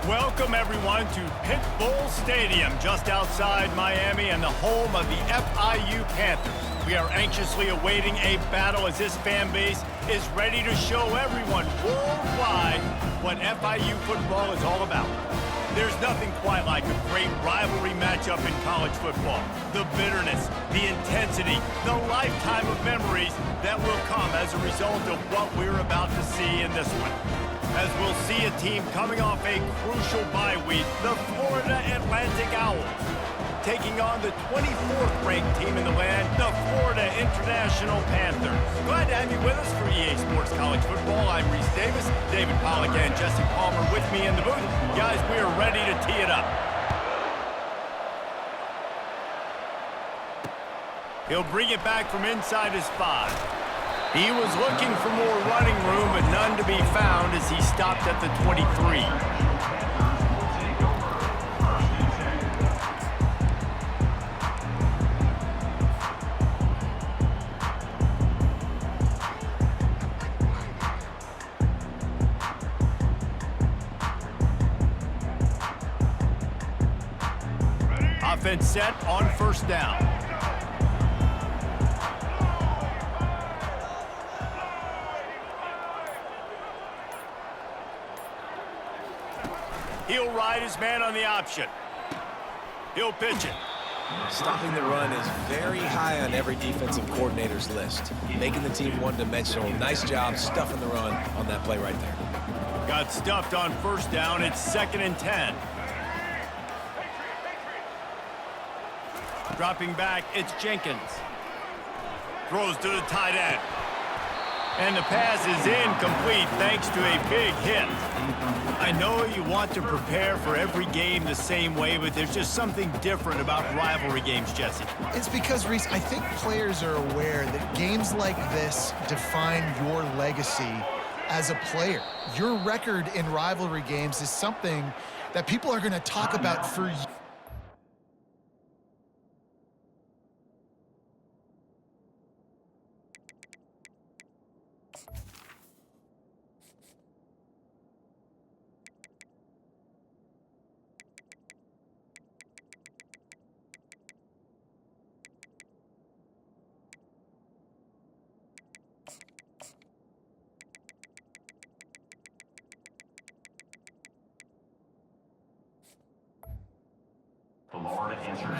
Welcome, everyone, to Pit Bull Stadium, just outside Miami and the home of the FIU Panthers. We are anxiously awaiting a battle as this fan base is ready to show everyone worldwide what FIU football is all about. There's nothing quite like a great rivalry matchup in college football. The bitterness, the intensity, the lifetime of memories that will come as a result of what we're about to see in this one. As we'll see a team coming off a crucial bye week, the Florida Atlantic Owls, taking on the 24th ranked team in the land, the Florida International Panthers. Glad to have you with us for EA Sports College Football. I'm Reese Davis, David Pollack and Jesse Palmer with me in the booth. Guys, we are ready to tee it up. He'll bring it back from inside his 5. He was looking for more running room, but none to be found as he stopped at the 23. Offense set on first down. He'll ride his man on the option. He'll pitch it. Stopping the run is very high on every defensive coordinator's list. Making the team one-dimensional. Nice job stuffing the run on that play right there. Got stuffed on first down. It's 2nd and 10. Dropping back, it's Jenkins. Throws to the tight end. And the pass is incomplete thanks to a big hit. I know you want to prepare for every game the same way, but there's just something different about rivalry games, Jesse. It's because, Reese, I think players are aware that games like this define your legacy as a player. Your record in rivalry games is something that people are going to talk about for years.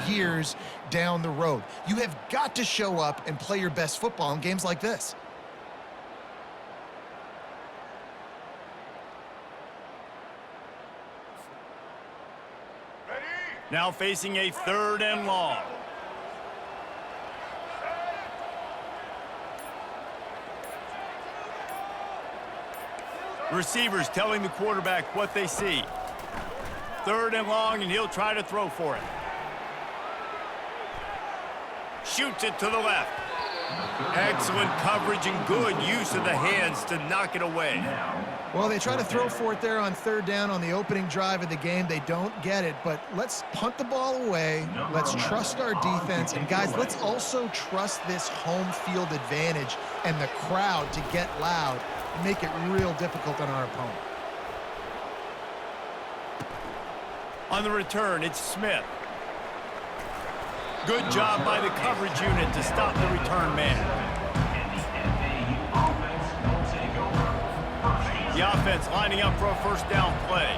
Years down the road. You have got to show up and play your best football in games like this. Now facing a 3rd and long. Receivers telling the quarterback what they see. 3rd and long, and he'll try to throw for it. Shoots it to the left. Excellent coverage and good use of the hands to knock it away. Well, they try to throw for it there on 3rd down on the opening drive of the game. They don't get it, but let's punt the ball away. Let's trust our defense. And, guys, let's also trust this home field advantage and the crowd to get loud and make it real difficult on our opponent. On the return, it's Smith. Good job by the coverage unit to stop the return man. The offense lining up for a 1st down play.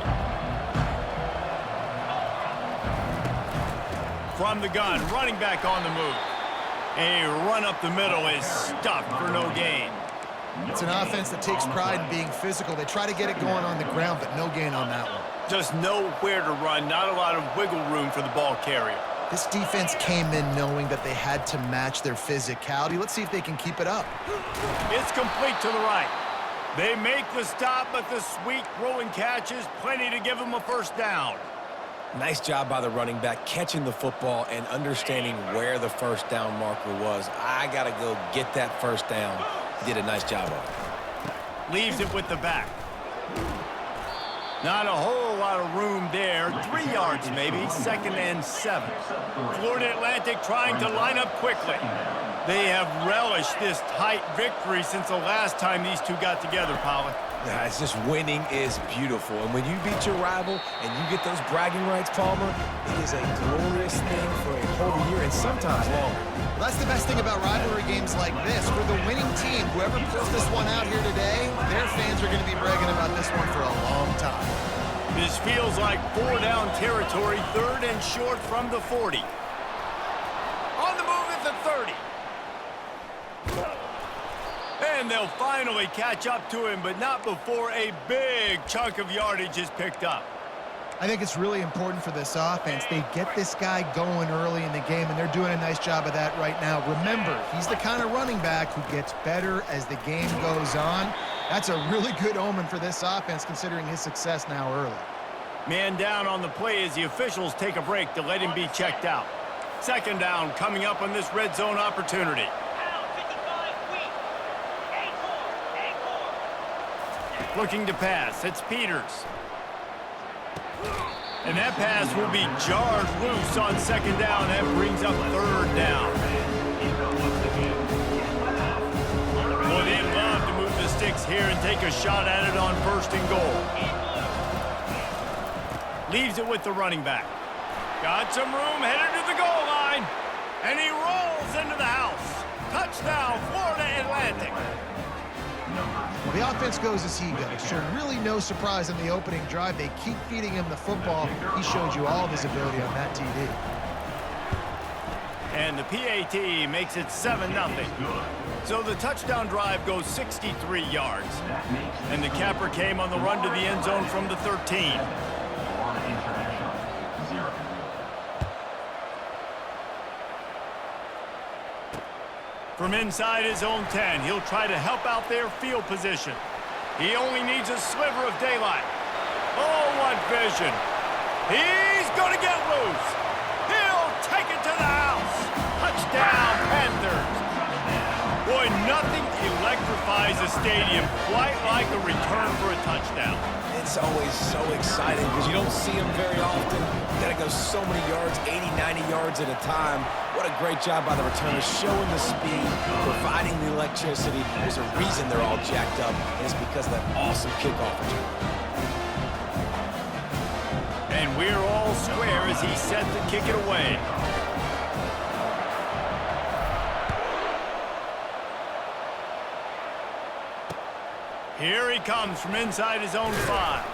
From the gun, running back on the move. A run up the middle is stuffed for no gain. It's an offense that takes pride in being physical. They try to get it going on the ground, but no gain on that one. Just nowhere to run, not a lot of wiggle room for the ball carrier. This defense came in knowing that they had to match their physicality. Let's see if they can keep it up. It's complete to the right. They make the stop, but the sweet throwing catch is plenty to give them a 1st down. Nice job by the running back catching the football and understanding where the 1st down marker was. I got to go get that 1st down. He did a nice job of it. Leaves it with the back. Not a whole lot of room there. 3 yards maybe. 2nd and 7. Florida Atlantic trying to line up quickly. They have relished this tight victory since the last time these two got together, Pollard. Nah, it's just winning is beautiful. And when you beat your rival and you get those bragging rights, Palmer, it is a glorious thing for a whole year and sometimes longer. Well, that's the best thing about rivalry games like this. For the winning team, whoever pulls this one out here today, their fans are going to be bragging about this one for a long time. This feels like 4-down territory, 3rd and short from the 40. On the move at the 30. And they'll finally catch up to him, but not before a big chunk of yardage is picked up. I think it's really important for this offense. They get this guy going early in the game, and they're doing a nice job of that right now. Remember, he's the kind of running back who gets better as the game goes on. That's a really good omen for this offense, considering his success now early. Man down on the play as the officials take a break to let him be checked out. 2nd down coming up on this red zone opportunity. Looking to pass, it's Peters. And that pass will be jarred loose on 2nd down. That brings up 3rd down. Boy, they'd love to move the sticks here and take a shot at it on 1st and goal. Leaves it with the running back. Got some room, headed to the goal line. And he rolls into the house. Touchdown, Florida Atlantic. Well, the offense goes as he goes, so really no surprise in the opening drive. They keep feeding him the football. He showed you all of his ability on that TD. And the PAT makes it 7-0. So the touchdown drive goes 63 yards. And the capper came on the run to the end zone from the 13. From inside his own 10, he'll try to help out their field position. He only needs a sliver of daylight. Oh, what vision. He's going to get loose. He'll take it to the house. Touchdown, Panthers. Boy, nothing electrifies a stadium quite like a return for a touchdown. It's always so exciting because you don't see them very often. You got to go so many yards, 80, 90 yards at a time. What a great job by the returners, showing the speed, providing the electricity. There's a reason they're all jacked up, and it's because of that awesome kickoff return. And we're all square as he's set to kick it away. Here he comes from inside his own 5.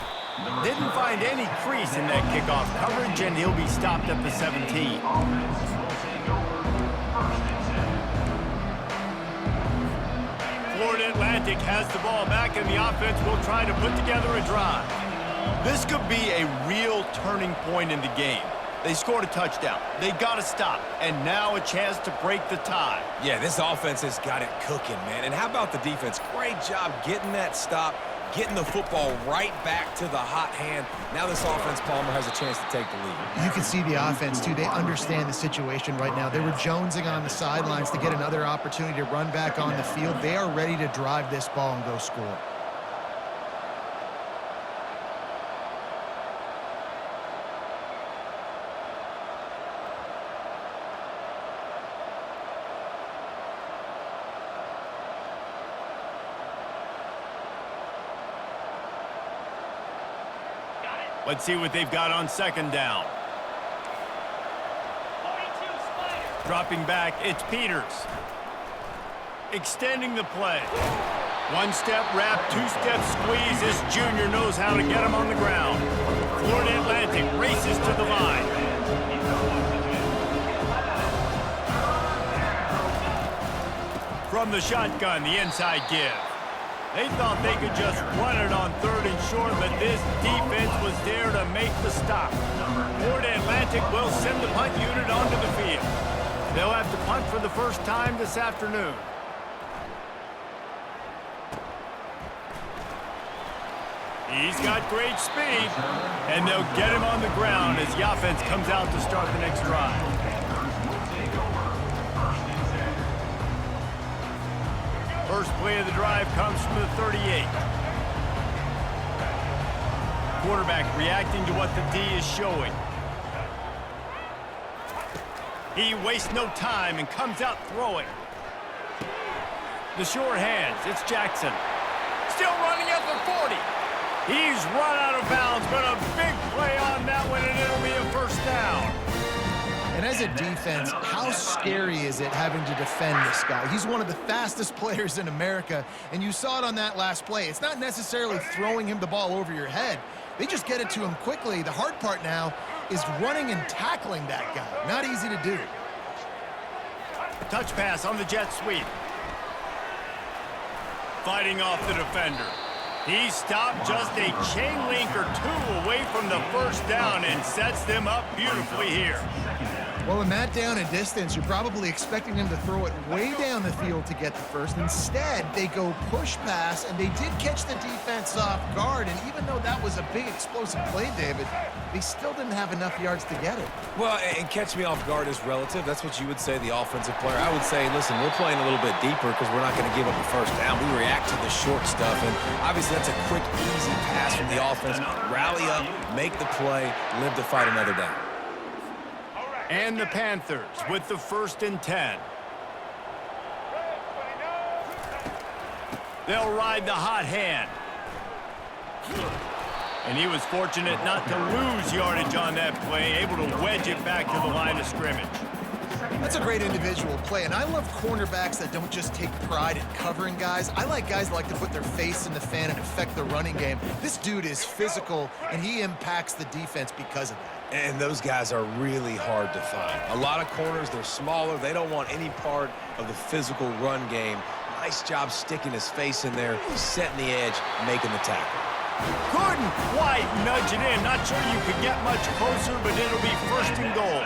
Didn't find any crease in that kickoff coverage, and he'll be stopped at the 17. Florida Atlantic has the ball back, and the offense will try to put together a drive. This could be a real turning point in the game. They scored a touchdown. They got to stop, and now a chance to break the tie. Yeah, this offense has got it cooking, man. And how about the defense? Great job getting that stop, getting the football right back to the hot hand. Now this offense, Palmer, has a chance to take the lead. You can see the offense, too. They understand the situation right now. They were jonesing on the sidelines to get another opportunity to run back on the field. They are ready to drive this ball and go score. Let's see what they've got on 2nd down. Dropping back, it's Peters. Extending the play. 1-step wrap, 2-step squeeze. This junior knows how to get him on the ground. Florida Atlantic races to the line. From the shotgun, the inside give. They thought they could just run it on 3rd and short, but this defense was there to make the stop. Florida Atlantic will send the punt unit onto the field. They'll have to punt for the first time this afternoon. He's got great speed, and they'll get him on the ground as the offense comes out to start the next drive. First play of the drive comes from the 38. Quarterback reacting to what the D is showing. He wastes no time and comes out throwing. The sure hands, it's Jackson. still running at the 40. He's run out of bounds, but a big play on that one, and it'll be a first down. And as a defense, how scary is it having to defend this guy? He's one of the fastest players in America, and you saw it on that last play. It's not necessarily throwing him the ball over your head. They just get it to him quickly. The hard part now is running and tackling that guy. Not easy to do. Touch pass on the jet sweep. Fighting off the defender. He stopped just a chain link or two away from the first down and sets them up beautifully here. Well, in that down and distance, you're probably expecting him to throw it way down the field to get the first. Instead, they go push pass, and they did catch the defense off guard. And even though that was a big explosive play, David, they still didn't have enough yards to get it. Well, and catch me off guard is relative. That's what you would say, the offensive player. I would say, listen, we're playing a little bit deeper because we're not going to give up the first down. We react to the short stuff, and obviously that's a quick, easy pass from the offense. Rally up, make the play, live to fight another down. And the Panthers with the 1st and 10. They'll ride the hot hand. And he was fortunate not to lose yardage on that play, able to wedge it back to the line of scrimmage. That's a great individual play, and I love cornerbacks that don't just take pride in covering guys. I like guys that like to put their face in the fan and affect the running game. This dude is physical, and he impacts the defense because of that. And those guys are really hard to find. A lot of corners, they're smaller. They don't want any part of the physical run game. Nice job sticking his face in there, setting the edge, making the tackle. Couldn't quite nudge it in. Not sure you could get much closer, but it'll be 1st and goal.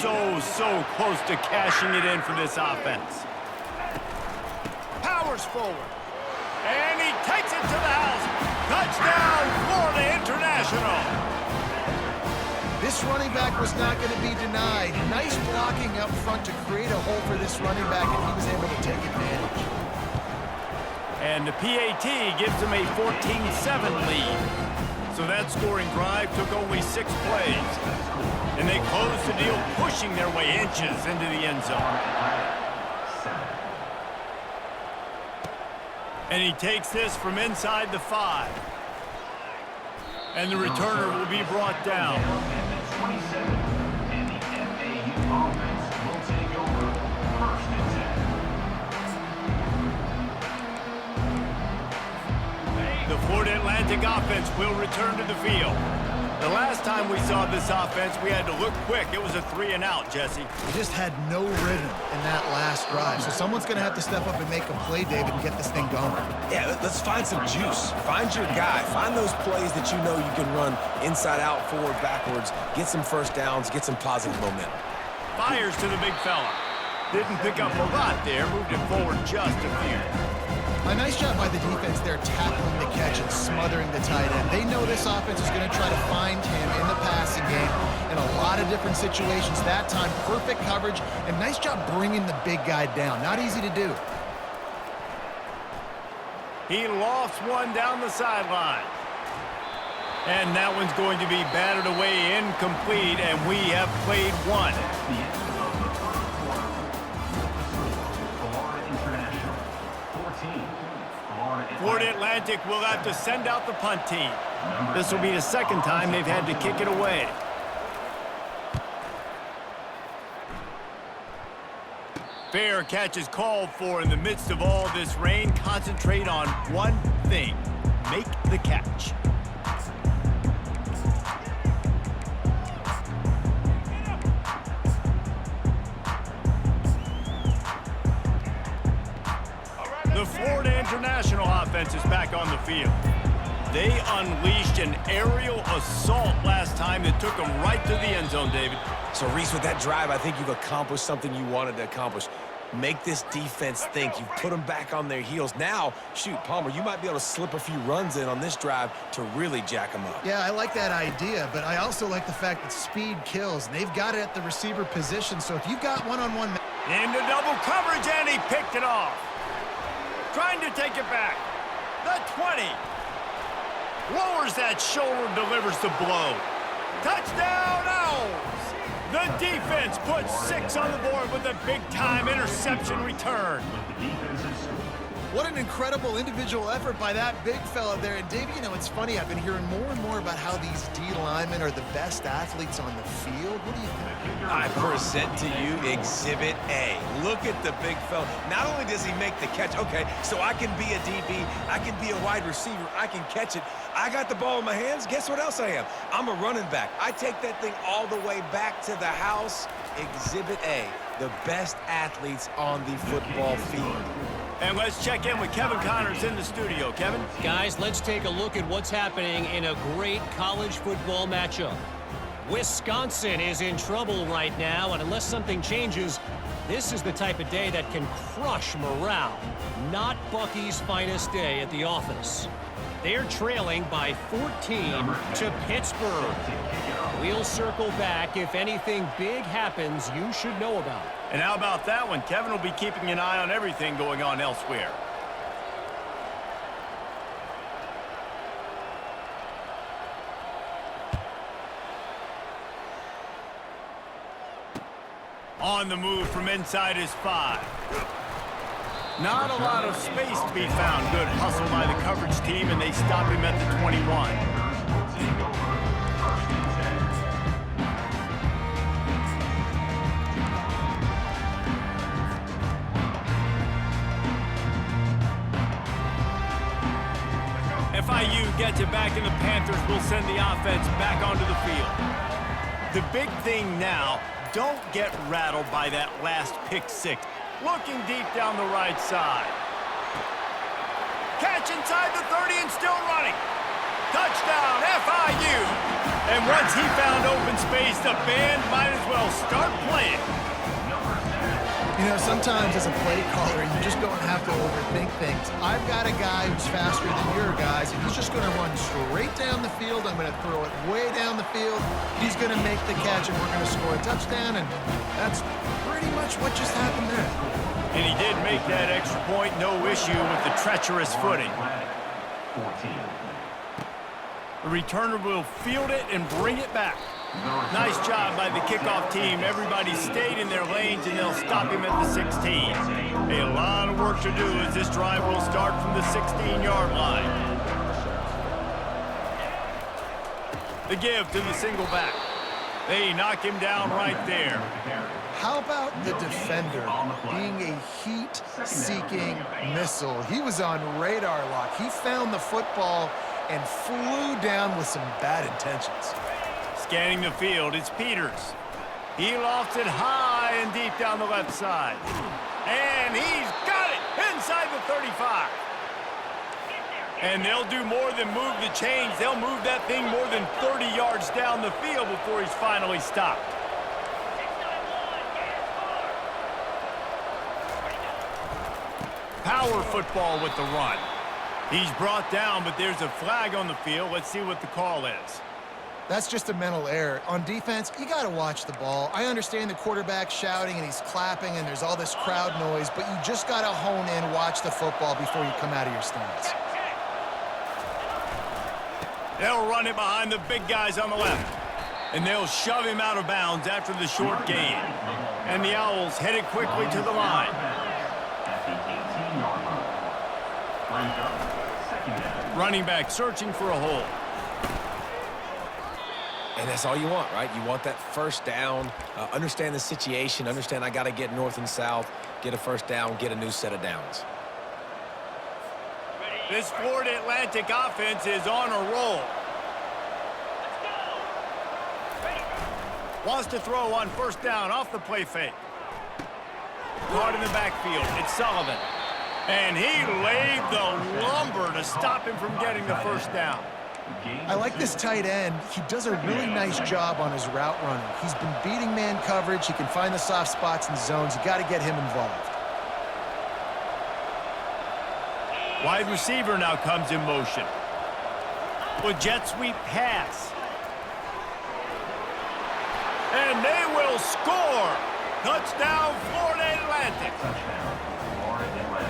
So close to cashing it in for this offense. Powers forward. And he takes it to the house. Touchdown, Florida International. This running back was not going to be denied. Nice blocking up front to create a hole for this running back, and he was able to take advantage. And the PAT gives them a 14-7 lead. So that scoring drive took only 6 plays. And they closed the deal, pushing their way inches into the end zone. And he takes this from inside the 5. And the returner will be brought down. And the FAU offense will take over 1st and 10. The Florida Atlantic offense will return to the field. The last time we saw this offense, we had to look quick. It was a 3-and-out, Jesse. They just had no rhythm in that last drive. So someone's going to have to step up and make a play, David, and get this thing going. Yeah, let's find some juice. Find your guy. Find those plays that you know you can run inside out, forward, backwards. Get some first downs. Get some positive momentum. Fires to the big fella. Didn't pick up a lot there. Moved it forward just a few. A nice job by the defense there, tackling the catch and smothering the tight end. They know this offense is going to try to find him in the passing game in a lot of different situations. That time, perfect coverage, and nice job bringing the big guy down. Not easy to do. He lofts one down the sideline. And that one's going to be batted away incomplete, and we have played one. Florida Atlantic will have to send out the punt team. This will be the 2nd time they've had to kick it away. Fair catch is called for in the midst of all this rain. Concentrate on one thing. Make the catch. The Florida International offense is back on the field. They unleashed an aerial assault last time that took them right to the end zone, David. So, Reese, with that drive, I think you've accomplished something you wanted to accomplish. Make this defense think. You've put them back on their heels. Now, shoot, Palmer, you might be able to slip a few runs in on this drive to really jack them up. Yeah, I like that idea, but I also like the fact that speed kills, and they've got it at the receiver position. So if you've got one-on-one... Into double coverage, and he picked it off. Trying to take it back. The 20. Lowers that shoulder, delivers the blow. Touchdown, Owls! The defense puts 6 on the board with a big-time interception return. What an incredible individual effort by that big fella there. And Davey, you know, it's funny, I've been hearing more and more about how these D linemen are the best athletes on the field. What do you think? I present to you Exhibit A. Look at the big fella. Not only does he make the catch, okay, so I can be a DB, I can be a wide receiver, I can catch it. I got the ball in my hands. Guess what else I am? I'm a running back. I take that thing all the way back to the house. Exhibit A, the best athletes on the football field. And let's check in with Kevin Connors in the studio. Kevin? Guys, let's take a look at what's happening in a great college football matchup. Wisconsin is in trouble right now, and unless something changes, this is the type of day that can crush morale. Not Bucky's finest day at the office. They're trailing by 14 to Pittsburgh. We'll circle back if anything big happens you should know about. And how about that one? Kevin will be keeping an eye on everything going on elsewhere. On the move from inside his 5. Not a lot of space to be found. Good hustle by the coverage team, and they stop him at the 21. FIU gets it back, and the Panthers will send the offense back onto the field. The big thing now, don't get rattled by that last pick six. Looking deep down the right side. Catch inside the 30 and still running. Touchdown, FIU. And once he found open space, the band might as well start playing. You know, sometimes as a play caller, you just don't have to overthink things. I've got a guy who's faster than your guys, and he's just going to run straight down the field. I'm going to throw it way down the field. He's going to make the catch, and we're going to score a touchdown, and that's pretty much what just happened there. And he did make that extra point, no issue with the treacherous footing. 14. The returner will field it and bring it back. Nice job by the kickoff team. Everybody stayed in their lanes, and they'll stop him at the 16. A lot of work to do as this drive will start from the 16-yard line. The give to the single back. They knock him down right there. How about the defender being a heat-seeking missile? He was on radar lock. He found the football and flew down with some bad intentions. Scanning the field, it's Peters. He lofts it high and deep down the left side. And he's got it inside the 35. And they'll do more than move the chains. They'll move that thing more than 30 yards down the field before he's finally stopped. Power football with the run. He's brought down, but there's a flag on the field. Let's see what the call is. That's just a mental error. On defense, you got to watch the ball. I understand the quarterback shouting and he's clapping and there's all this crowd noise, but you just got to hone in, watch the football before you come out of your stance. They'll run it behind the big guys on the left, and they'll shove him out of bounds after the short gain. And the Owls headed quickly to the line. At the 18-yard line. Lined up, second down. Running back searching for a hole. And that's all you want, right? You want that first down, understand the situation, understand I got to get north and south, get a first down, get a new set of downs. This Florida Atlantic offense is on a roll. Wants to throw on first down off the play fake. Caught in the backfield. It's Sullivan. And he laid the lumber to stop him from getting the first down. I like this tight end. He does a really nice job on his route running. He's been beating man coverage. He can find the soft spots in zones. You got to get him involved. Wide receiver now comes in motion. With jet sweep pass. And they will score. Touchdown, Florida Atlantic.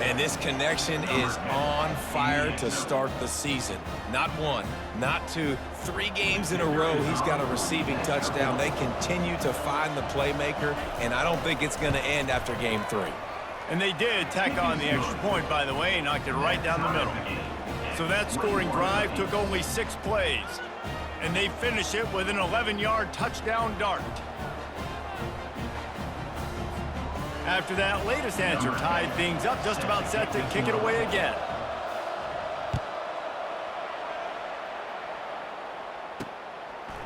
And this connection is on fire to start the season. Not one, not two, 3 games in a row he's got a receiving touchdown. They continue to find the playmaker, and I don't think it's going to end after game 3. And they did tack on the extra point, by the way, knocked it right down the middle. So that scoring drive took only 6 plays. And they finish it with an 11-yard touchdown dart. After that latest answer tied things up, just about set to kick it away again.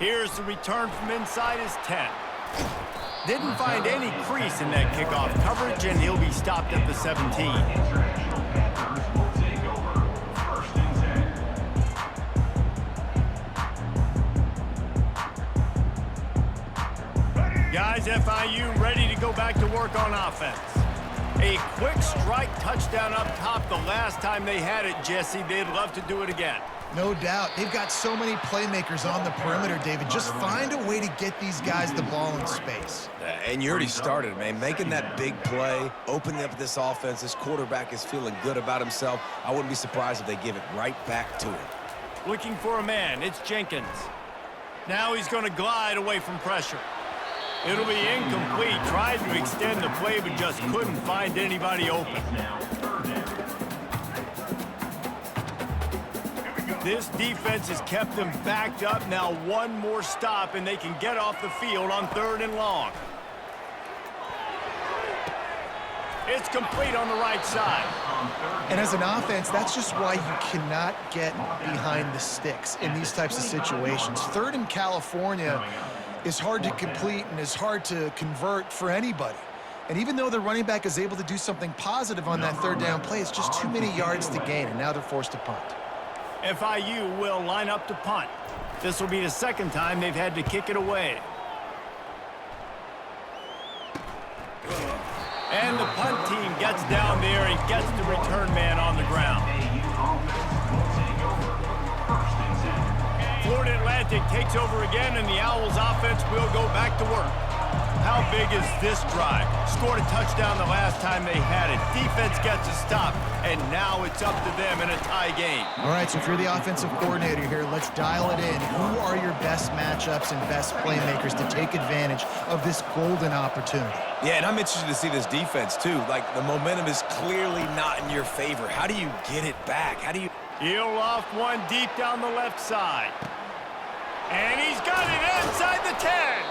Here's the return from inside his 10. Didn't find any crease in that kickoff coverage, and he'll be stopped at the 17. Guys, FIU ready to go back to work on offense. A quick strike touchdown up top the last time they had it, Jesse. They'd love to do it again. No doubt. They've got so many playmakers on the perimeter, David. Just find a way to get these guys the ball in space. And you already started, man. Making that big play, opening up this offense. This quarterback is feeling good about himself. I wouldn't be surprised if they give it right back to him. Looking for a man. It's Jenkins. Now he's going to glide away from pressure. It'll be incomplete. Tried to extend the play, but just couldn't find anybody open. This defense has kept them backed up. Now one more stop, and they can get off the field on 3rd and long. It's complete on the right side. And as an offense, that's just why you cannot get behind the sticks in these types of situations. 3rd in California is hard to complete and is hard to convert for anybody. And even though the running back is able to do something positive on that 3rd down play, it's just too many yards to gain, and now they're forced to punt. FIU will line up to punt. This will be the 2nd time they've had to kick it away. And the punt team gets down there and gets the return man on the ground. Florida Atlantic takes over again, and the Owls offense will go back to work. How big is this drive? Scored a touchdown the last time they had it. Defense gets a stop, and now it's up to them in a tie game. All right, so if you're the offensive coordinator here, let's dial it in. Who are your best matchups and best playmakers to take advantage of this golden opportunity? Yeah, and I'm interested to see this defense, too. Like, the momentum is clearly not in your favor. How do you get it back? How do you... He'll loft one deep down the left side. And he's got it inside the 10.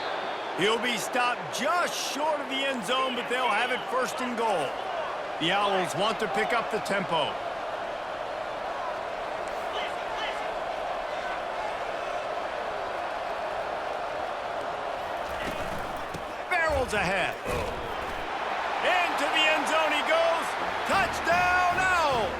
He'll be stopped just short of the end zone, but they'll have it 1st and goal. The Owls want to pick up the tempo. Barrels ahead. Into the end zone he goes. Touchdown, Owls!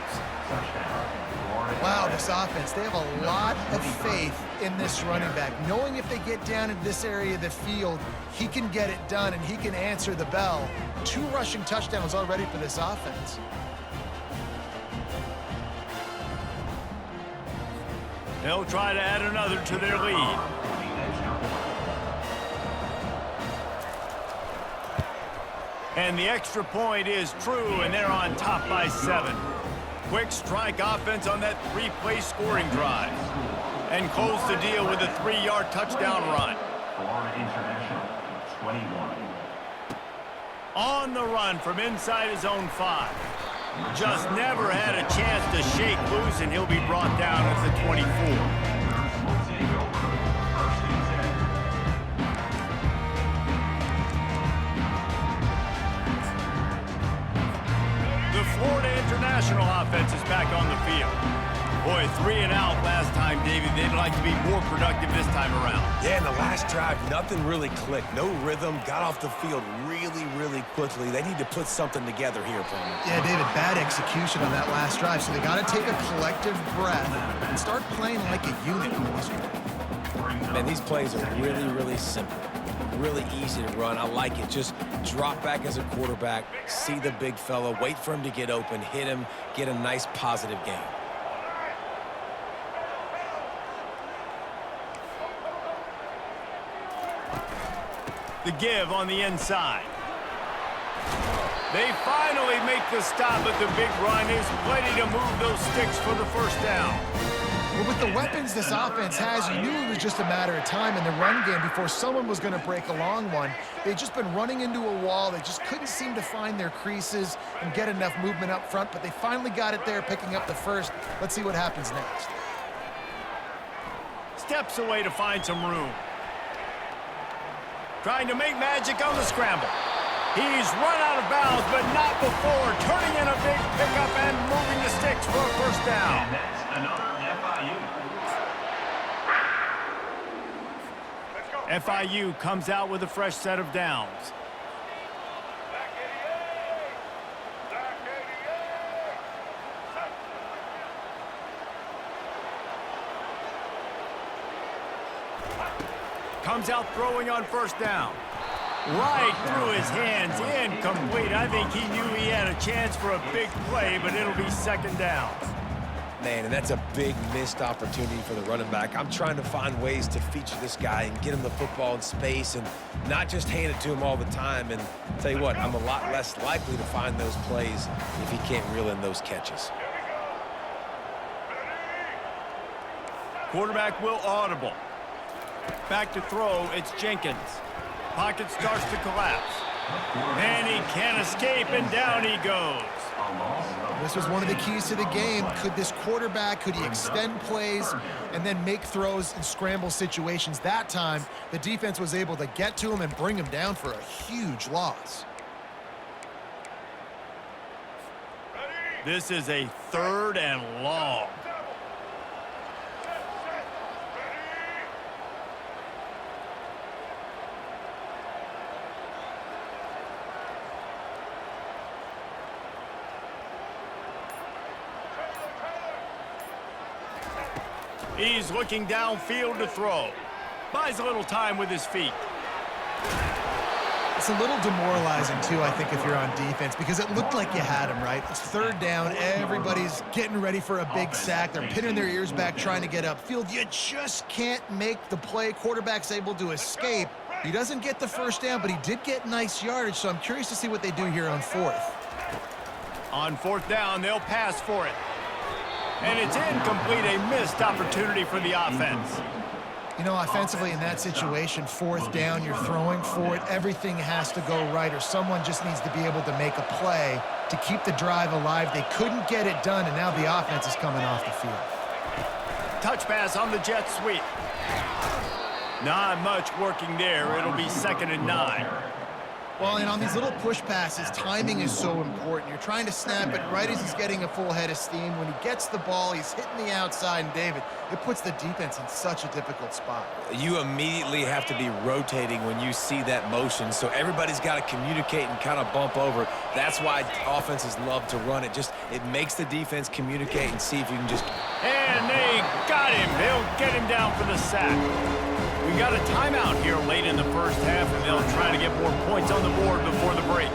Wow, this offense, they have a lot of faith in this running back, knowing if they get down in this area of the field, he can get it done and he can answer the bell. 2 rushing touchdowns already for this offense. They'll try to add another to their lead. And the extra point is true, and they're on top by 7. Quick strike offense on that 3-play scoring drive. And close the deal with a 3-yard touchdown run. Florida International, 21. On the run from inside his own 5. Just never had a chance to shake loose, and he'll be brought down at the 24. Will take over. 1st and 10. The Florida International offense is back on the field. Boy, 3 and out last time, David. They'd like to be more productive this time around. Yeah, in the last drive, nothing really clicked. No rhythm, got off the field really quickly. They need to put something together here, Palmer. Yeah, David, bad execution on that last drive, so they got to take a collective breath and start playing like a unit on this one. Man, these plays are really simple. Really easy to run. I like it. Just drop back as a quarterback, see the big fella, wait for him to get open, hit him, get a nice positive game. The give on the inside. They finally make the stop, but the big run is plenty to move those sticks for the 1st down. Well, with the weapons this offense has, you knew it was just a matter of time in the run game before someone was going to break a long one. They'd just been running into a wall. They just couldn't seem to find their creases and get enough movement up front, but they finally got it there, picking up the first. Let's see what happens next. Steps away to find some room. Trying to make magic on the scramble. He's run out of bounds, but not before turning in a big pickup and moving the sticks for a first down. And that's another FIU. FIU comes out with a fresh set of downs. Comes out throwing on first down. Right through his hands, incomplete. I think he knew he had a chance for a big play, but it'll be second down. Man, and that's a big missed opportunity for the running back. I'm trying to find ways to feature this guy and get him the football in space and not just hand it to him all the time. And tell you what, I'm a lot less likely to find those plays if he can't reel in those catches. Quarterback will audible. Back to throw, it's Jenkins. Pocket starts to collapse. And he can't escape, and down he goes. This was one of the keys to the game. Could this quarterback, could he extend plays and then make throws in scramble situations? That time, the defense was able to get to him and bring him down for a huge loss. This is a third and long. He's looking downfield to throw. Buys a little time with his feet. It's a little demoralizing, too, I think, if you're on defense, because it looked like you had him, right? It's third down. Everybody's getting ready for a big sack. They're pinning their ears back, trying to get upfield. You just can't make the play. Quarterback's able to escape. He doesn't get the first down, but he did get nice yardage, so I'm curious to see what they do here on fourth. On fourth down, they'll pass for it. And it's incomplete, a missed opportunity for the offense. You know, offensively in that situation, fourth down, you're throwing for it. Everything has to go right, or someone just needs to be able to make a play to keep the drive alive. They couldn't get it done, and now the offense is coming off the field. Touch pass on the jet sweep. Not much working there. It'll be 2nd and 9. Well, and on these little push passes, timing is so important. You're trying to snap it right as he's getting a full head of steam. When he gets the ball, he's hitting the outside, and David, it puts the defense in such a difficult spot. You immediately have to be rotating when you see that motion, so everybody's got to communicate and kind of bump over. That's why offenses love to run it. It makes the defense communicate and see if you can just... And they got him. They'll get him down for the sack. We got a timeout here late in the first half, and they'll try to get more points on the board before the break.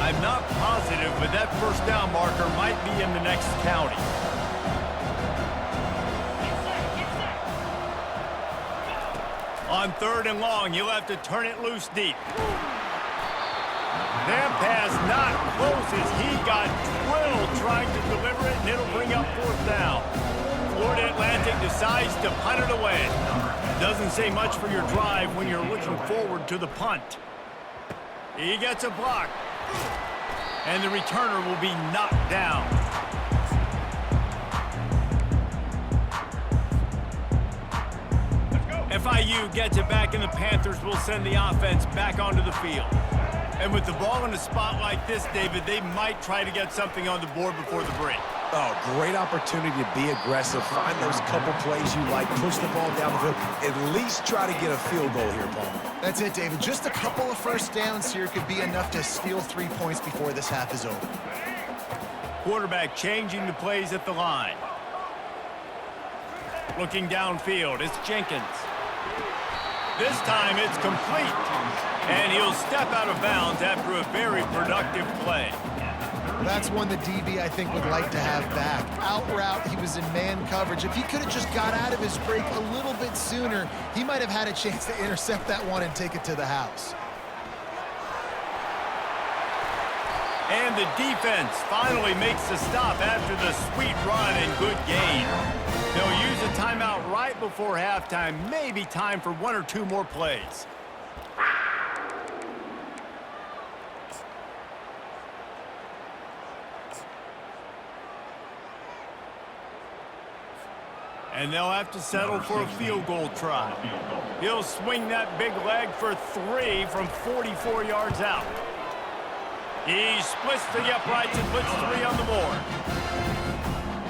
I'm not positive, but that first down marker might be in the next county. On 3rd and long, you'll have to turn it loose deep. That pass not close as he got drilled trying to deliver it, and it'll bring up 4th down. Florida Atlantic decides to punt it away. Doesn't say much for your drive when you're looking forward to the punt. He gets a block. And the returner will be knocked down. FIU gets it back, and the Panthers will send the offense back onto the field. And with the ball in a spot like this, David, they might try to get something on the board before the break. Oh, great opportunity to be aggressive. Find those couple plays you like. Push the ball down the field. At least try to get a field goal here, Paul. That's it, David. Just a couple of first downs here could be enough to steal 3 points before this half is over. Quarterback changing the plays at the line. Looking downfield, it's Jenkins. This time it's complete. And he'll step out of bounds after a very productive play. That's one the DB, I think, would like to have back. Out route, he was in man coverage. If he could have just got out of his break a little bit sooner, he might have had a chance to intercept that one and take it to the house. And the defense finally makes the stop after the sweet run and good gain. They'll use a timeout right before halftime. Maybe time for 1 or 2 more plays. And they'll have to settle for a field goal try. He'll swing that big leg for 3 from 44 yards out. He splits the uprights and puts 3 on the board.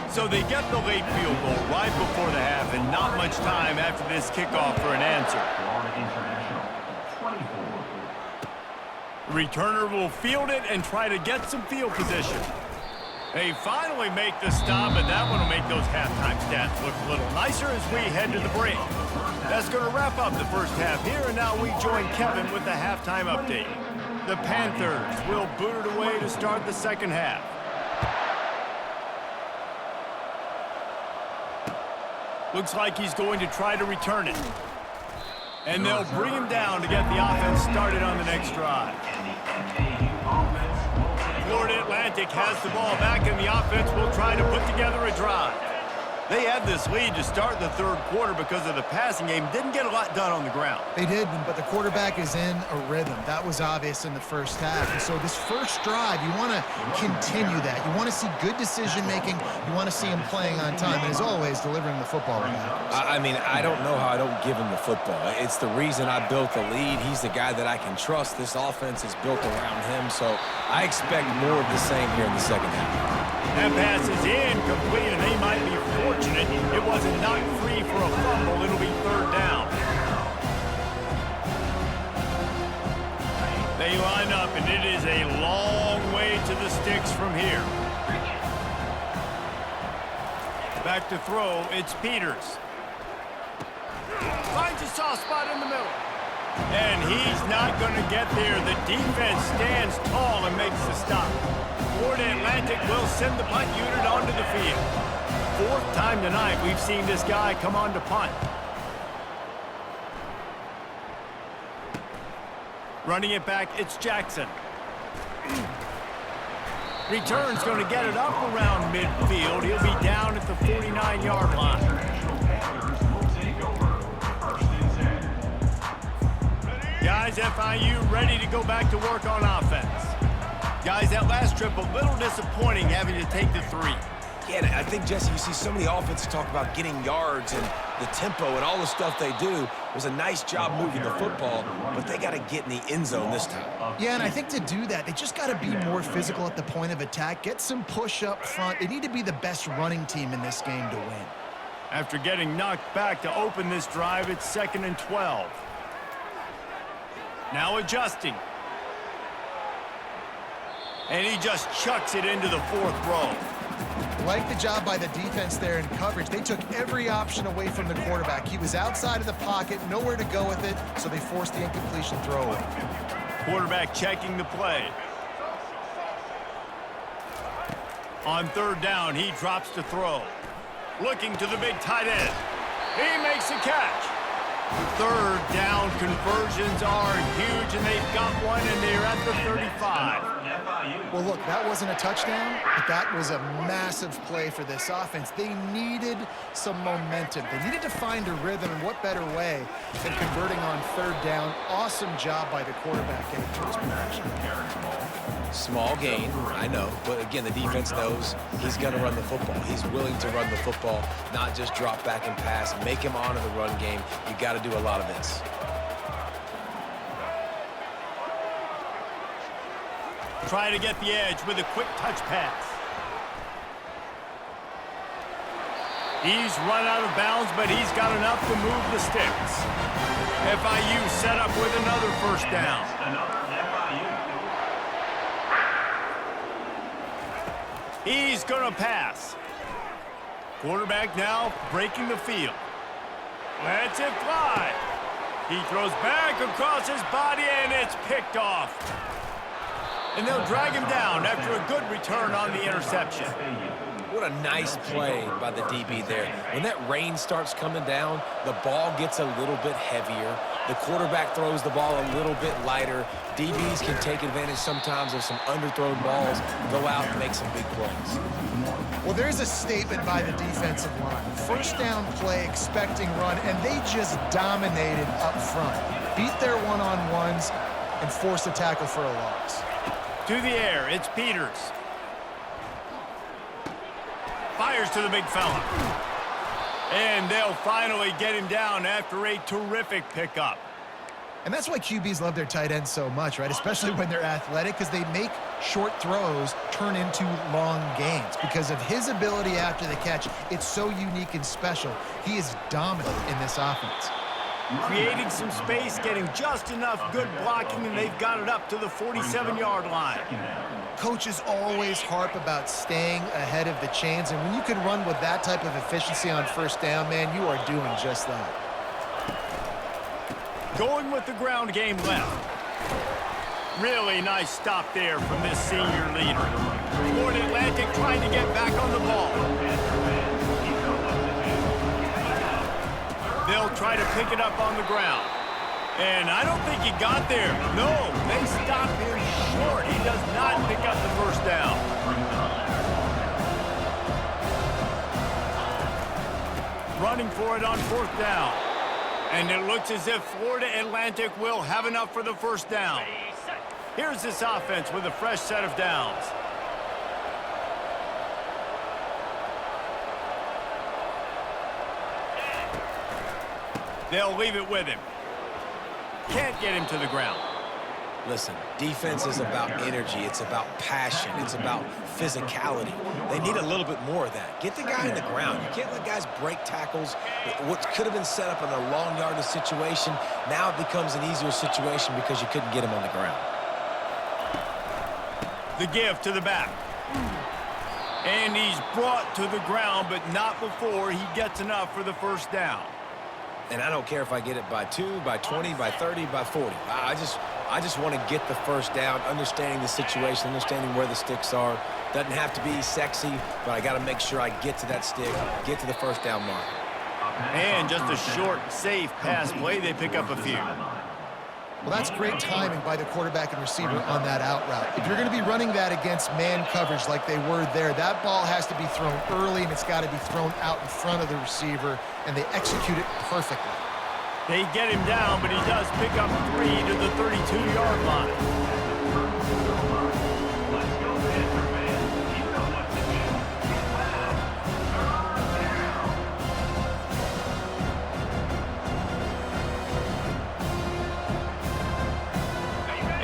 So they get the late field goal right before the half, and not much time after this kickoff for an answer. The returner will field it and try to get some field position. They finally make the stop, and that one will make those halftime stats look a little nicer as we head to the break. That's going to wrap up the first half here, and now we join Kevin with the halftime update. The Panthers will boot it away to start the second half. Looks like he's going to try to return it. And they'll bring him down to get the offense started on the next drive. Florida Atlantic has the ball back, and the offense will try to put together a drive. They had this lead to start the third quarter because of the passing game. Didn't get a lot done on the ground. They did, but the quarterback is in a rhythm. That was obvious in the first half. And so this first drive, you want to continue that. You want to see good decision-making. You want to see him playing on time. And as always, delivering the football. I mean, I don't know how I don't give him the football. It's the reason I built the lead. He's the guy that I can trust. This offense is built around him. So I expect more of the same here in the second half. That pass is incomplete, and they might be fortunate it wasn't knocked free for a fumble. It'll be third down. They line up, and it is a long way to the sticks from here. Back to throw, it's Peters. Finds a soft spot in the middle. And he's not going to get there. The defense stands tall and makes the stop. Florida Atlantic will send the punt unit onto the field. 4th time tonight we've seen this guy come on to punt. Running it back, it's Jackson. Return's going to get it up around midfield. He'll be down at the 49-yard line. Guys, FIU ready to go back to work on offense. Guys, that last trip a little disappointing having to take the 3. Yeah, I think, Jesse, you see so many offenses talk about getting yards and the tempo and all the stuff they do. It was a nice job moving the football, but they got to get in the end zone this time. Yeah, and I think to do that, they just got to be more physical at the point of attack, get some push up front. They need to be the best running team in this game to win. After getting knocked back to open this drive, it's 2nd and 12. Now adjusting. And he just chucks it into the 4th row. Like the job by the defense there in coverage. They took every option away from the quarterback. He was outside of the pocket, nowhere to go with it, so they forced the incompletion throwaway. Quarterback checking the play. On 3rd down, he drops to throw. Looking to the big tight end. He makes a catch. 3rd down conversions are huge, and they've got one, and they're at the 35. Well, look, that wasn't a touchdown, but that was a massive play for this offense. They needed some momentum. They needed to find a rhythm, and what better way than converting on 3rd down. Awesome job by the quarterback getting to his position. Small gain, I know, but again, the defense knows he's going to run the football. He's willing to run the football, not just drop back and pass, make him honor the run game. You got to do a lot of this. Try to get the edge with a quick touch pass. He's run out of bounds, but he's got enough to move the sticks. FIU set up with another 1st down. He's going to pass. Quarterback now breaking the field. Lets it fly. He throws back across his body, and it's picked off. And they'll drag him down after a good return on the interception. What a nice play by the DB there. When that rain starts coming down, the ball gets a little bit heavier. The quarterback throws the ball a little bit lighter. DBs can take advantage sometimes of some underthrown balls, go out and make some big plays. Well, there's a statement by the defensive line. First down play, expecting run, and they just dominated up front. Beat their one-on-ones and forced a tackle for a loss. To the air, it's Peters. Fires to the big fella. And they'll finally get him down after a terrific pickup. And that's why QBs love their tight ends so much, right? Especially when they're athletic, because they make short throws turn into long gains. Because of his ability after the catch, it's so unique and special. He is dominant in this offense. Creating some space, getting just enough good blocking, and they've got it up to the 47-yard line. Coaches always harp about staying ahead of the chains, and when you can run with that type of efficiency on first down, man, you are doing just that. Going with the ground game left. Really nice stop there from this senior leader. Florida Atlantic trying to get back on the ball. They'll try to pick it up on the ground. And I don't think he got there. No, they stop him short. He does not pick up the first down. Running for it on fourth down. And it looks as if Florida Atlantic will have enough for the first down. Here's this offense with a fresh set of downs. They'll leave it with him. Can't get him to the ground. Listen, defense is about energy. It's about passion. It's about physicality. They need a little bit more of that. Get the guy in the ground. You can't let guys break tackles. What could have been set up in a long yardage situation, now it becomes an easier situation because you couldn't get him on the ground. The give to the back. And he's brought to the ground, but not before he gets enough for the first down. And I don't care if I get it by 2, by 20, by 30, by 40. I just want to get the first down, understanding the situation, understanding where the sticks are. Doesn't have to be sexy, but I got to make sure I get to that stick, get to the first down mark. And just a short, safe pass play. They pick up a few. Well, that's great timing by the quarterback and receiver on that out route. If you're going to be running that against man coverage like they were there, that ball has to be thrown early, and it's got to be thrown out in front of the receiver, and they execute it perfectly. They get him down, but he does pick up 3 to the 32-yard line. Let's go, Panther fans. You know what to do.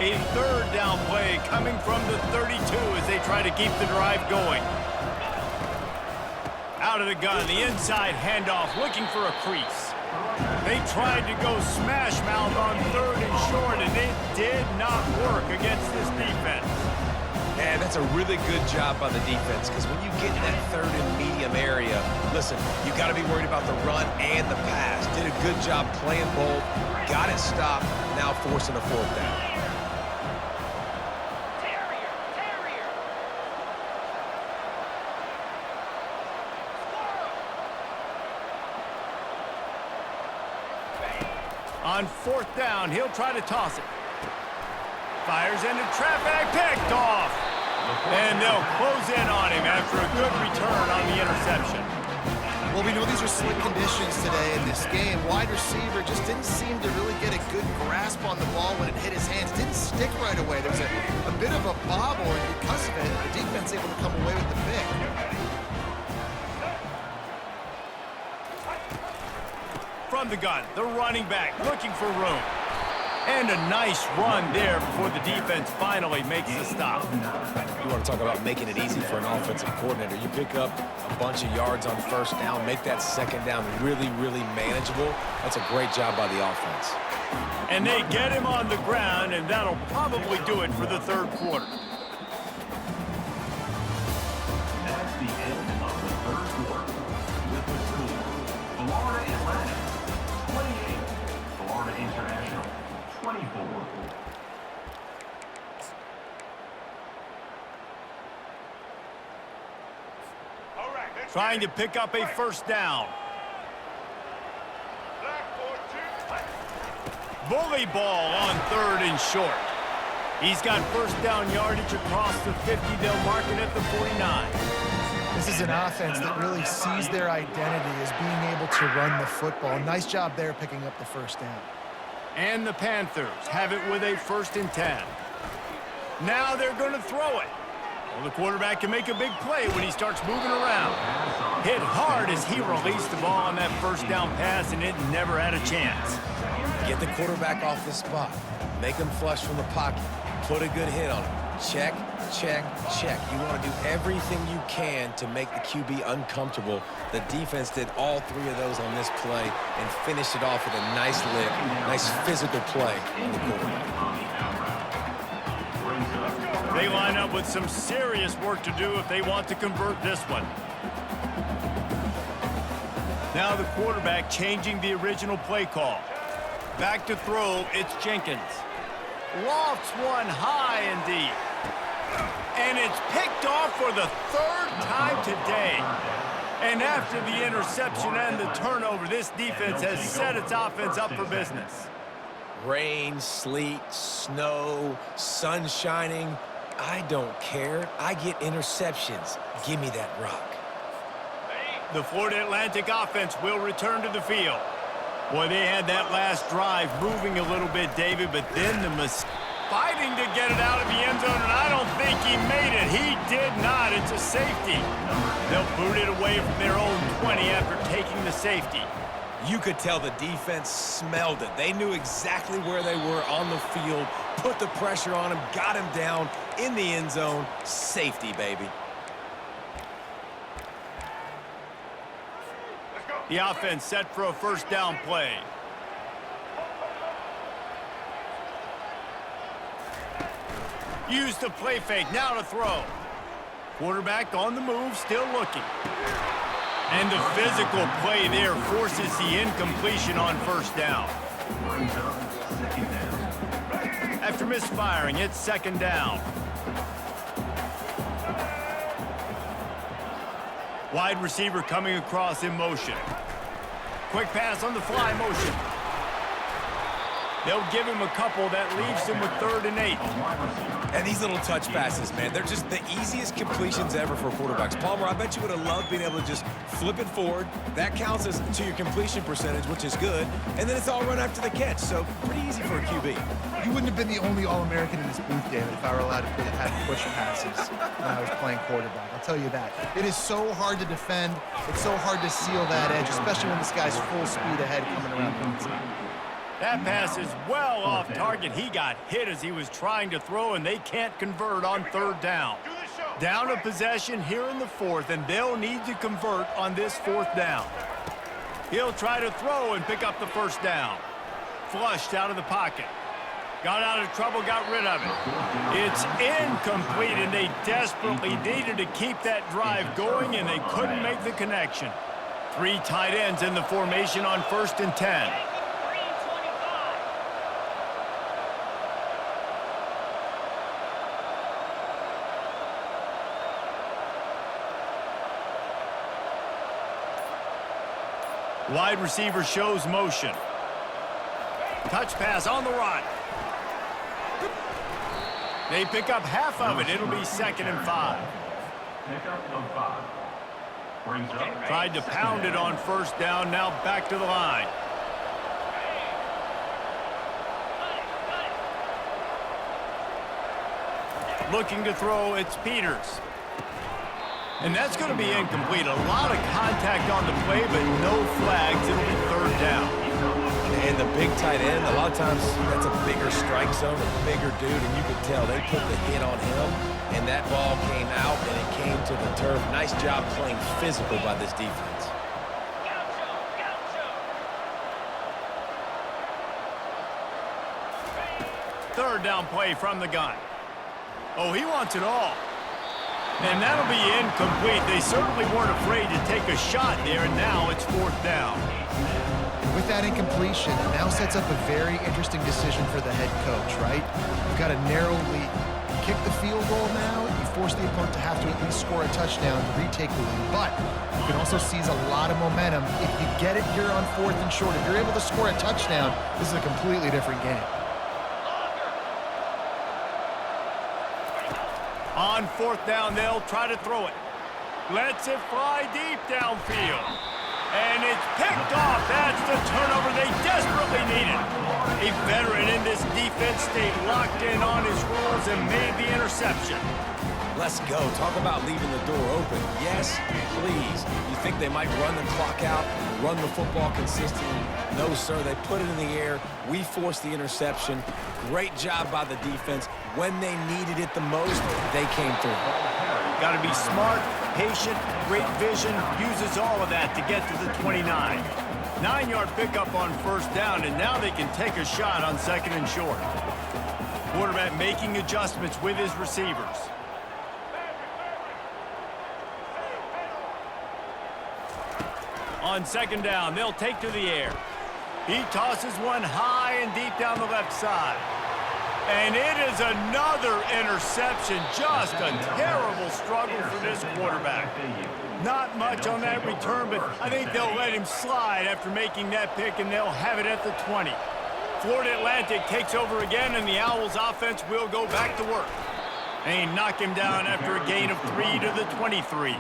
A third down play coming from the 32 as they try to keep the drive going. Out of the gun, the inside handoff, looking for a crease. They tried to go smash mouth on third and short, and it did not work against this defense. And that's a really good job by the defense, because when you get in that third and medium area, listen, you got to be worried about the run and the pass. Did a good job playing both, got it stopped, now forcing a fourth down. On fourth down, he'll try to toss it. Fires into traffic, picked off. And they'll close in on him after a good return on the interception. Well, we know these are slick conditions today in this game. Wide receiver just didn't seem to really get a good grasp on the ball when it hit his hands. Didn't stick right away. There was a bit of a bobble, and because of it, the defense able to come away with the pick. From the gun, the running back looking for room. And a nice run there before the defense finally makes the stop. You want to talk about making it easy for an offensive coordinator. You pick up a bunch of yards on first down, make that second down really, really manageable. That's a great job by the offense. And they get him on the ground, and that'll probably do it for the third quarter. That's the end of the third quarter. With the score, Florida Atlantic 28, Florida International 24. Trying to pick up a first down. bully ball on 3rd and short. He's got first down yardage across the 50. They'll mark it at the 49. This is an offense that really sees their identity as being able to run the football. Nice job there picking up the first down. And the Panthers have it with a 1st and 10. Now they're going to throw it. Well, the quarterback can make a big play when he starts moving around. Hit hard as he released the ball on that first down pass, and it never had a chance. Get the quarterback off the spot. Make him flush from the pocket. Put a good hit on him. Check, check, check. You want to do everything you can to make the QB uncomfortable. The defense did all 3 of those on this play and finished it off with a nice lick, nice physical play on the quarterback. They line up with some serious work to do if they want to convert this one. Now the quarterback changing the original play call. Back to throw, it's Jenkins. Lofts one high and deep. And it's picked off for the 3rd time today. And after the interception and the turnover, this defense has set its offense up for business. Rain, sleet, snow, sun shining. I don't care. I get interceptions. Give me that rock. The Florida Atlantic offense will return to the field. Boy, they had that last drive moving a little bit, David, but then fighting to get it out of the end zone, and I don't think he made it. He did not. It's a safety. They'll boot it away from their own 20 after taking the safety. You could tell the defense smelled it. They knew exactly where they were on the field, put the pressure on him, got him down in the end zone. Safety, baby. The offense set for a first down play. Use the play fake, now to throw. Quarterback on the move, still looking. And the physical play there forces the incompletion on first down. After misfiring, it's 2nd down. Wide receiver coming across in motion. Quick pass on the fly motion. They'll give him a couple. That leaves him with 3rd and 8. And these little touch passes, man, they're just the easiest completions ever for quarterbacks. Palmer, I bet you would have loved being able to just flip it forward. That counts as to your completion percentage, which is good. And then it's all run after the catch, so pretty easy for a QB. You wouldn't have been the only All-American in this booth, David, if I were allowed to have push passes when I was playing quarterback. I'll tell you that. It is so hard to defend. It's so hard to seal that edge, especially when this guy's full speed ahead coming around the inside. That pass is well off target. He got hit as he was trying to throw, and they can't convert on 3rd down. Down a possession here in the 4th, and they'll need to convert on this 4th down. He'll try to throw and pick up the first down. Flushed out of the pocket. Got out of trouble, got rid of it. It's incomplete, and they desperately needed to keep that drive going, and they couldn't make the connection. 3 tight ends in the formation on 1st and 10. Wide receiver shows motion. Touch pass on the run. They pick up half of it. It'll be 2nd and 5. Tried to pound it on first down. Now back to the line. Looking to throw, it's Peters. And that's going to be incomplete. A lot of contact on the play, but no flags. It'll be 3rd down. And the big tight end, a lot of times that's a bigger strike zone, a bigger dude, and you could tell they put the hit on him, and that ball came out, and it came to the turf. Nice job playing physical by this defense. Third down play from the gun. Oh, he wants it all. And that'll be incomplete. They certainly weren't afraid to take a shot there, and now it's 4th down. With that incompletion, it now sets up a very interesting decision for the head coach, right? You've got a narrow lead. You kick the field goal now, you force the opponent to have to at least score a touchdown to retake the lead, but you can also seize a lot of momentum. If you get it here on 4th and short, if you're able to score a touchdown, this is a completely different game. On 4th down, they'll try to throw it. Lets it fly deep downfield. And it's picked off. That's the turnover they desperately needed. A veteran in this defense stayed locked in on his rules and made the interception. Let's go. Talk about leaving the door open. Yes, please. You think they might run the clock out, run the football consistently? No, sir. They put it in the air. We forced the interception. Great job by the defense. When they needed it the most, they came through. Got to be smart, patient, great vision, uses all of that to get to the 29. 9-yard pickup on 1st down, and now they can take a shot on 2nd and short. Quarterback making adjustments with his receivers. On 2nd down, they'll take to the air. He tosses one high and deep down the left side. And it is another interception. Just a terrible struggle for this quarterback. Not much on that return, but I think they'll let him slide after making that pick, and they'll have it at the 20. Florida Atlantic takes over again, and the Owls offense will go back to work. They knock him down after a gain of 3 to the 23.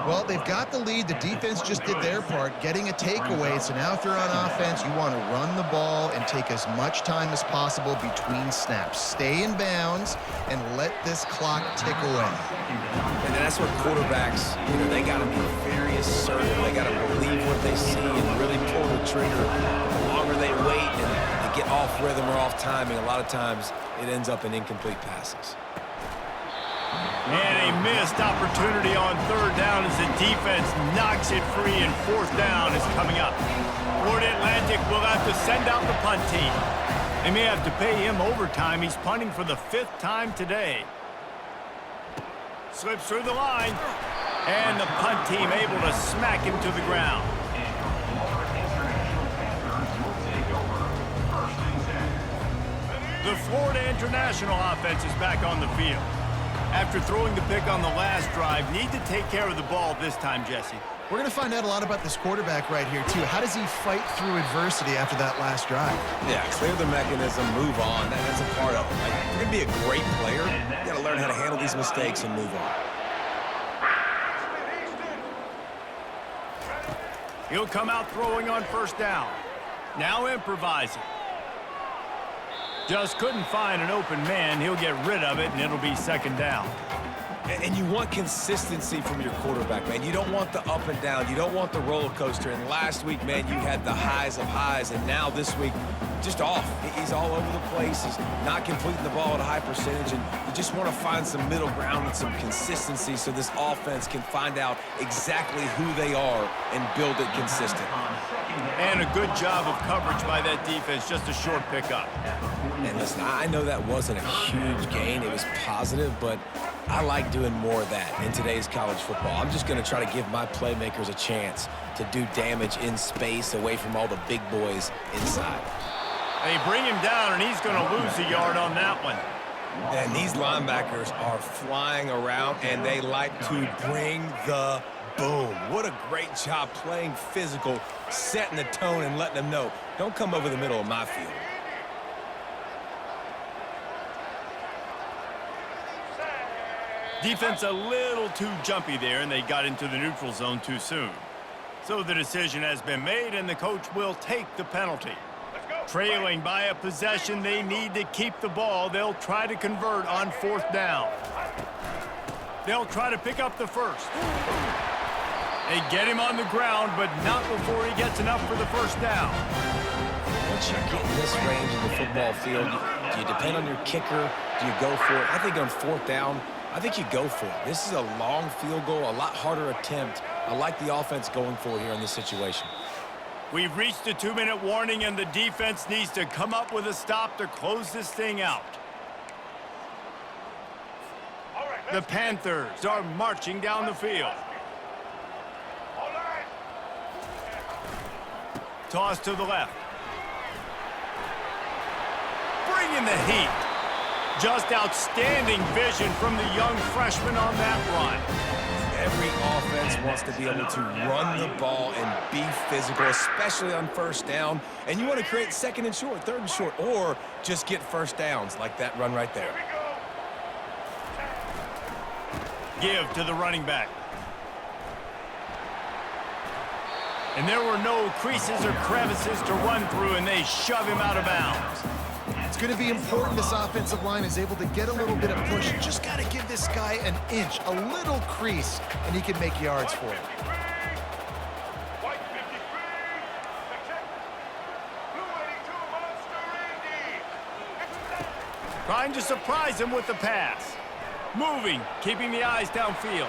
Well, they've got the lead. The defense just did their part, getting a takeaway. So now if you're on offense, you want to run the ball and take as much time as possible between snaps. Stay in bounds and let this clock tick away. And that's what quarterbacks, they got to be very assertive. They got to believe what they see and really pull the trigger. The longer they wait and they get off rhythm or off timing, a lot of times it ends up in incomplete passes. And a missed opportunity on 3rd down as the defense knocks it free, and 4th down is coming up. Florida Atlantic will have to send out the punt team. They may have to pay him overtime. He's punting for the 5th time today. Slips through the line, and the punt team able to smack him to the ground. The Florida International offense is back on the field. After throwing the pick on the last drive, need to take care of the ball this time, Jesse. We're going to find out a lot about this quarterback right here, too. How does he fight through adversity after that last drive? Yeah, clear the mechanism, move on. That's a part of it. Like, if you're going to be a great player, you got to learn how to handle these mistakes and move on. He'll come out throwing on 1st down. Now improvising. Just couldn't find an open man. He'll get rid of it, and it'll be 2nd down. And you want consistency from your quarterback, man. You don't want the up and down. You don't want the roller coaster. And last week, man, you had the highs of highs, and now this week, just off. He's all over the place. He's not completing the ball at a high percentage, and you just want to find some middle ground and some consistency so this offense can find out exactly who they are and build it consistent. And a good job of coverage by that defense, just a short pickup. And listen, I know that wasn't a huge gain. It was positive, but I like doing more of that in today's college football. I'm just going to try to give my playmakers a chance to do damage in space away from all the big boys inside. They bring him down, and he's going to lose a yard on that one. And these linebackers are flying around, and they like to bring the boom. What a great job playing physical, setting the tone, and letting them know, don't come over the middle of my field. Defense a little too jumpy there, and they got into the neutral zone too soon. So the decision has been made, and the coach will take the penalty. Trailing by a possession, they need to keep the ball. They'll try to convert on 4th down. They'll try to pick up the 1st. They get him on the ground, but not before he gets enough for the 1st down. Once you're getting this range in the football field, do you depend on your kicker? Do you go for it? I think on 4th down, I think you go for it. This is a long field goal, a lot harder attempt. I like the offense going for it here in this situation. We've reached a 2-minute warning, and the defense needs to come up with a stop to close this thing out. The Panthers are marching down the field. Toss to the left. Bring in the heat. Just outstanding vision from the young freshman on that run. Every offense wants to be able to run the ball and be physical, especially on first down. And you want to create second and short, third and short, or just get first downs like that run right there. Give to the running back. And there were no creases or crevices to run through, and they shove him out of bounds. It's going to be important this offensive line is able to get a little bit of push. You just got to give this guy an inch, a little crease, and he can make yards for it. Trying to surprise him with the pass. Moving, keeping the eyes downfield.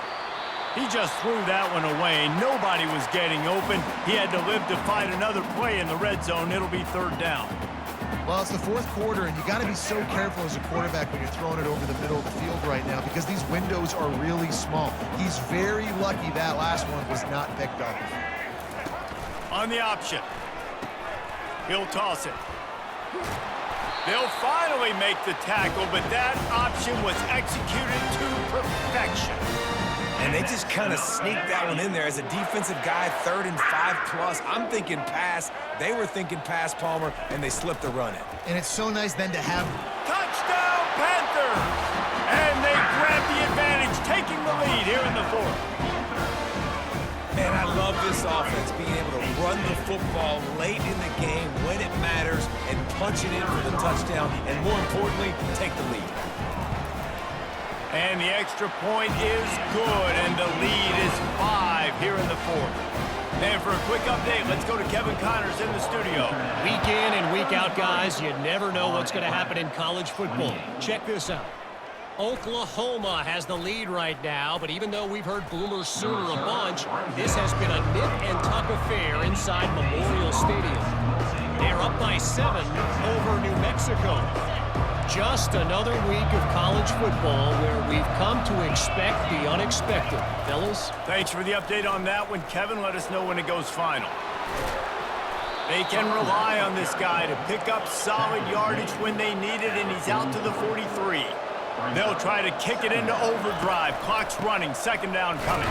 He just threw that one away. Nobody was getting open. He had to live to find another play in the red zone. It'll be third down. Well, it's the fourth quarter, and you got to be so careful as a quarterback when you're throwing it over the middle of the field right now because these windows are really small. He's very lucky that last one was not picked up. On the option. He'll toss it. They'll finally make the tackle, but that option was executed to perfection. And they just kind of sneaked that one in there as a defensive guy, 3rd and 5+. I'm thinking pass. They were thinking pass, Palmer, and they slipped the run in. And it's so nice then to have... Touchdown, Panthers! And they grab the advantage, taking the lead here in the fourth. Man, I love this offense, being able to run the football late in the game when it matters and punch it in for the touchdown, and more importantly, take the lead. And the extra point is good, and the lead is 5 here in the fourth. And for a quick update, let's go to Kevin Connors in the studio. Week in and week out, guys, you never know what's going to happen in college football. Check this out. Oklahoma has the lead right now, but even though we've heard Boomer Sooner a bunch, this has been a nip-and-tuck affair inside Memorial Stadium. They're up by 7 over New Mexico. Just another week of college football where we've come to expect the unexpected. Fellas? Thanks for the update on that one, Kevin. Let us know when it goes final. They can rely on this guy to pick up solid yardage when they need it, and he's out to the 43. They'll try to kick it into overdrive. Clock's running. Second down coming.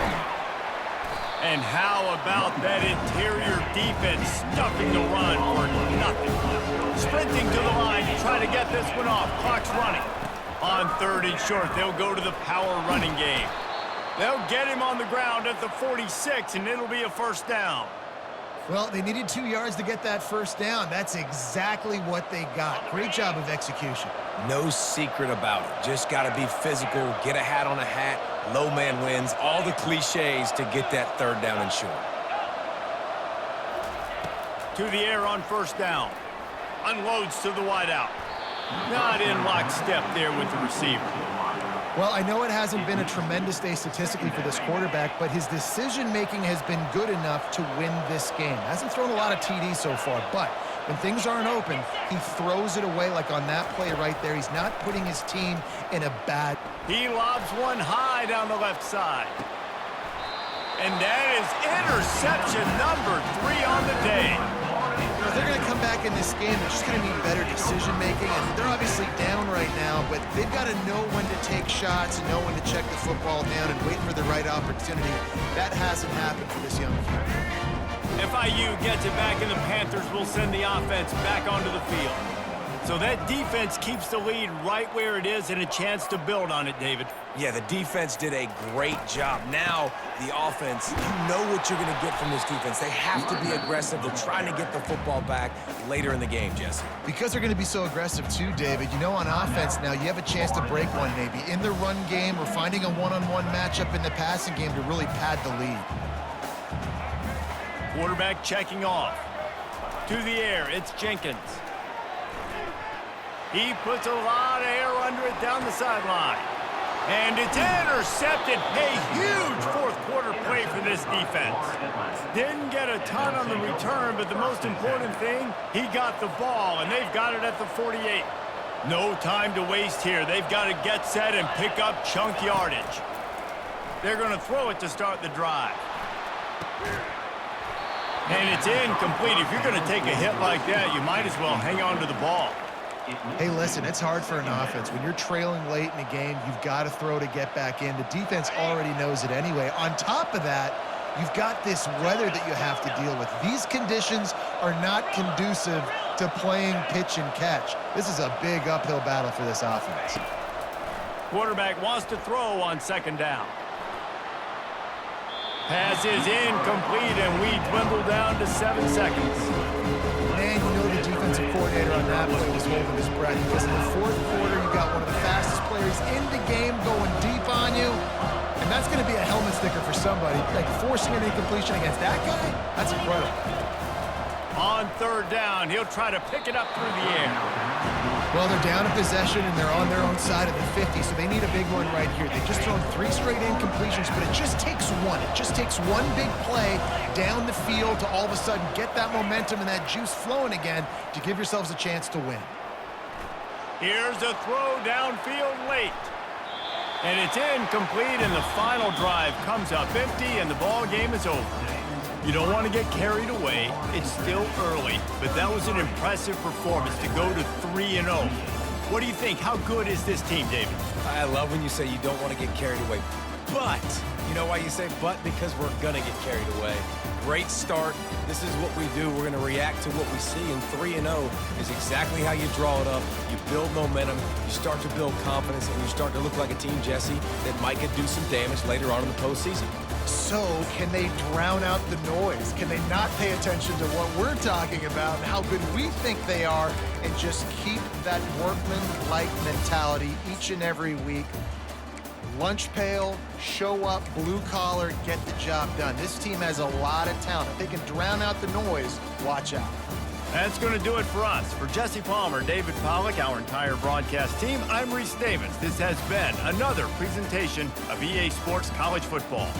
And how about that interior defense stuffing the run for nothing? Sprinting to the line to try to get this one off. Clock's running. On 3rd and short, they'll go to the power running game. They'll get him on the ground at the 46, and it'll be a first down. Well, they needed 2 yards to get that first down. That's exactly what they got. Great job of execution. No secret about it. Just got to be physical, get a hat on a hat, low man wins, all the cliches to get that 3rd down and short. To the air on first down. Unloads to the wideout. Not in lockstep there with the receiver. Well, I know it hasn't been a tremendous day statistically for this quarterback, but his decision-making has been good enough to win this game. Hasn't thrown a lot of TDs so far, but when things aren't open, he throws it away like on that play right there. He's not putting his team in a bad... He lobs one high down the left side. And that is interception number 3 on the day. If they're going to come back in this game, they're just going to need better decision-making, and they're obviously down right now, but they've got to know when to take shots and know when to check the football down and wait for the right opportunity. That hasn't happened for this young kid. FIU gets it back, and the Panthers will send the offense back onto the field. So that defense keeps the lead right where it is and a chance to build on it, David. Yeah, the defense did a great job. Now, the offense, you know what you're going to get from this defense. They have to be aggressive. They're trying to get the football back later in the game, Jesse. Because they're going to be so aggressive too, David, you know on offense now, you have a chance to break one maybe in the run game or finding a one-on-one matchup in the passing game to really pad the lead. Quarterback checking off. To the air, it's Jenkins. He puts a lot of air under it down the sideline. And it's intercepted. A huge fourth-quarter play for this defense. Didn't get a ton on the return, but the most important thing, he got the ball, and they've got it at the 48. No time to waste here. They've got to get set and pick up chunk yardage. They're going to throw it to start the drive. And it's incomplete. If you're going to take a hit like that, you might as well hang on to the ball. Hey, listen, it's hard for an offense. When you're trailing late in a game, you've got to throw to get back in. The defense already knows it anyway. On top of that, you've got this weather that you have to deal with. These conditions are not conducive to playing pitch and catch. This is a big uphill battle for this offense. Quarterback wants to throw on second down. Pass is incomplete, and we dwindle down to 7 seconds. Man, you know the defensive coordinator on that play was holding his breath because in the fourth quarter, you got one of the fastest players in the game going deep on you, and that's going to be a helmet sticker for somebody. Like forcing an incompletion against that guy, that's incredible. On third down, he'll try to pick it up through the air. Well, they're down in possession, and they're on their own side of the 50, so they need a big one right here. They've just thrown 3 straight incompletions, but it just takes one. It just takes one big play down the field to all of a sudden get that momentum and that juice flowing again to give yourselves a chance to win. Here's a throw downfield late. And it's incomplete, and the final drive comes up empty, and the ball game is over. You don't want to get carried away. It's still early, but that was an impressive performance to go to 3-0. What do you think? How good is this team, David? I love when you say you don't want to get carried away. But, you know why you say but? Because we're going to get carried away. Great start. This is what we do. We're going to react to what we see, and 3-0 is exactly how you draw it up. You build momentum, you start to build confidence, and you start to look like a team, Jesse, that might could do some damage later on in the postseason. So, can they drown out the noise? Can they not pay attention to what we're talking about and how good we think they are and just keep that workman-like mentality each and every week? Lunch pail, show up, blue collar, get the job done. This team has a lot of talent. If they can drown out the noise, watch out. That's going to do it for us. For Jesse Palmer, David Pollack, our entire broadcast team, I'm Reese Davis. This has been another presentation of EA Sports College Football.